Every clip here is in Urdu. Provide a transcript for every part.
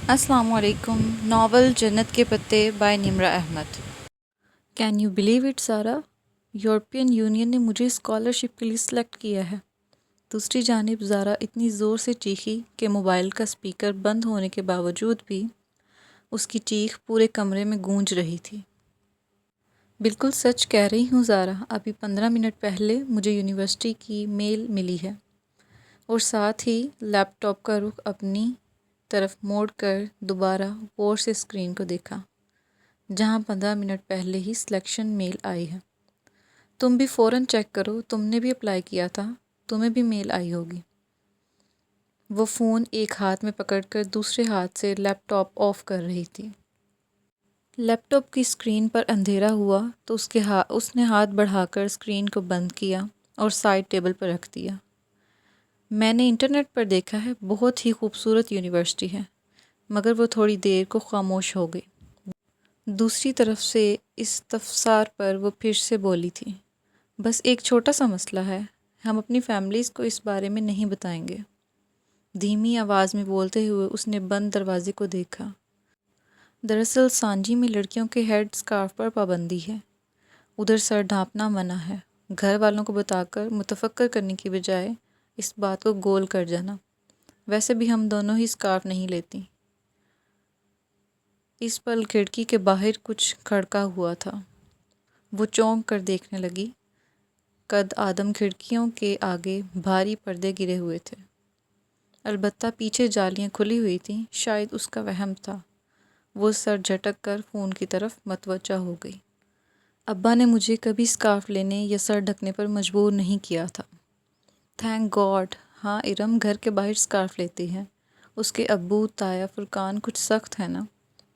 السلام علیکم۔ Novel Jannat Ke Pattay by Nimra Ahmed. Can you believe it Sara? European Union نے مجھے اسکالرشپ کے لیے سلیکٹ کیا ہے۔ دوسری جانب زارا اتنی زور سے چیخی کہ موبائل کا اسپیکر بند ہونے کے باوجود بھی اس کی چیخ پورے کمرے میں گونج رہی تھی۔ بالکل سچ کہہ رہی ہوں زارا، ابھی 15 منٹ پہلے مجھے یونیورسٹی کی میل ملی ہے۔ اور ساتھ ہی لیپ ٹاپ کا رخ اپنی طرف موڑ کر دوبارہ غور سے اسکرین کو دیکھا، جہاں 15 منٹ پہلے ہی سلیکشن میل آئی ہے۔ تم بھی فوراً چیک کرو، تم نے بھی اپلائی کیا تھا، تمہیں بھی میل آئی ہوگی۔ وہ فون ایک ہاتھ میں پکڑ کر دوسرے ہاتھ سے لیپ ٹاپ آف کر رہی تھی۔ لیپ ٹاپ کی اسکرین پر اندھیرا ہوا تو اس نے ہاتھ بڑھا کر اسکرین کو بند کیا اور سائڈ ٹیبل پر رکھ دیا۔ میں نے انٹرنیٹ پر دیکھا ہے، بہت ہی خوبصورت یونیورسٹی ہے، مگر وہ تھوڑی دیر کو خاموش ہو گئی۔ دوسری طرف سے استفسار پر وہ پھر سے بولی تھی، بس ایک چھوٹا سا مسئلہ ہے، ہم اپنی فیملیز کو اس بارے میں نہیں بتائیں گے۔ دھیمی آواز میں بولتے ہوئے اس نے بند دروازے کو دیکھا۔ دراصل سانجی میں لڑکیوں کے ہیڈ اسکارف پر پابندی ہے، ادھر سر ڈھانپنا منع ہے۔ گھر والوں کو بتا کر متفکر کرنے کی بجائے اس بات کو گول کر جانا۔ ویسے بھی ہم دونوں ہی اسکارف نہیں لیتی۔ اس پل کھڑکی کے باہر کچھ کھڑکا ہوا تھا۔ وہ چونک کر دیکھنے لگی۔ قد آدم کھڑکیوں کے آگے بھاری پردے گرے ہوئے تھے، البتہ پیچھے جالیاں کھلی ہوئی تھیں، شاید اس کا وہم تھا۔ وہ سر جھٹک کر فون کی طرف متوجہ ہو گئی۔ ابا نے مجھے کبھی اسکارف لینے یا سر ڈھکنے پر مجبور نہیں کیا تھا۔ Thank God. ہاں ارم گھر کے باہر اسکارف لیتی ہے۔ اس کے ابو تایا فرقان کچھ سخت ہے نا؟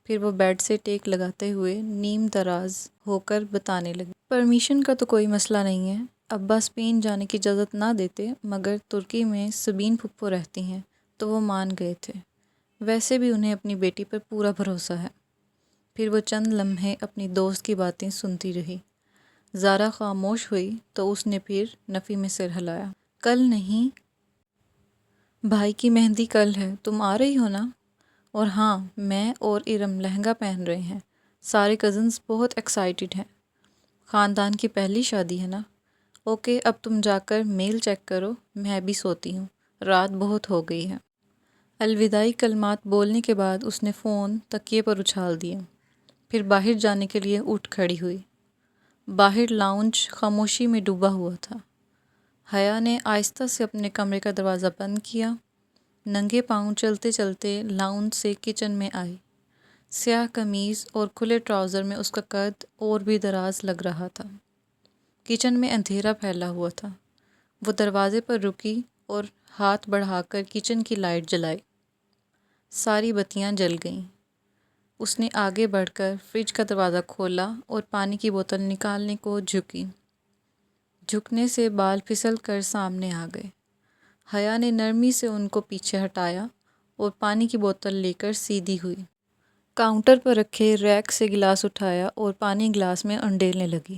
پھر وہ بیڈ سے ٹیک لگاتے ہوئے نیم دراز ہو کر بتانے لگی۔ پرمیشن کا تو کوئی مسئلہ نہیں ہے، ابا اسپین جانے کی اجازت نہ دیتے، مگر ترکی میں سبین پھپھو رہتی ہیں تو وہ مان گئے تھے۔ ویسے بھی انہیں اپنی بیٹی پر پورا بھروسہ ہے۔ پھر وہ چند لمحے اپنی دوست کی باتیں سنتی رہی۔ زارا خاموش ہوئی تو اس نے پھر نفی میں سر ہلایا۔ کل نہیں، بھائی کی مہندی کل ہے، تم آ رہی ہو نا؟ اور ہاں، میں اور ارم لہنگا پہن رہے ہیں۔ سارے کزنز بہت ایکسائٹڈ ہیں، خاندان کی پہلی شادی ہے نا۔ اوکے، اب تم جا کر میل چیک کرو، میں بھی سوتی ہوں، رات بہت ہو گئی ہے۔ الوداعی کلمات بولنے کے بعد اس نے فون تکیے پر اچھال دیا، پھر باہر جانے کے لیے اٹھ کھڑی ہوئی۔ باہر لاؤنج خاموشی میں ڈوبا ہوا تھا۔ حیا نے آہستہ سے اپنے کمرے کا دروازہ بند کیا، ننگے پاؤں چلتے چلتے لاؤنج سے کچن میں آئی۔ سیاہ قمیض اور کھلے ٹراؤزر میں اس کا قد اور بھی دراز لگ رہا تھا۔ کچن میں اندھیرا پھیلا ہوا تھا۔ وہ دروازے پر رکی اور ہاتھ بڑھا کر کچن کی لائٹ جلائی۔ ساری بتیاں جل گئیں۔ اس نے آگے بڑھ کر فریج کا دروازہ کھولا اور پانی کی بوتل نکالنے کو جھکی۔ جھکنے سے بال پھسل کر سامنے آ گئے۔ حیا نے نرمی سے ان کو پیچھے ہٹایا اور پانی کی بوتل لے کر سیدھی ہوئی۔ کاؤنٹر پر رکھے ریک سے گلاس اٹھایا اور پانی گلاس میں انڈیلنے لگی۔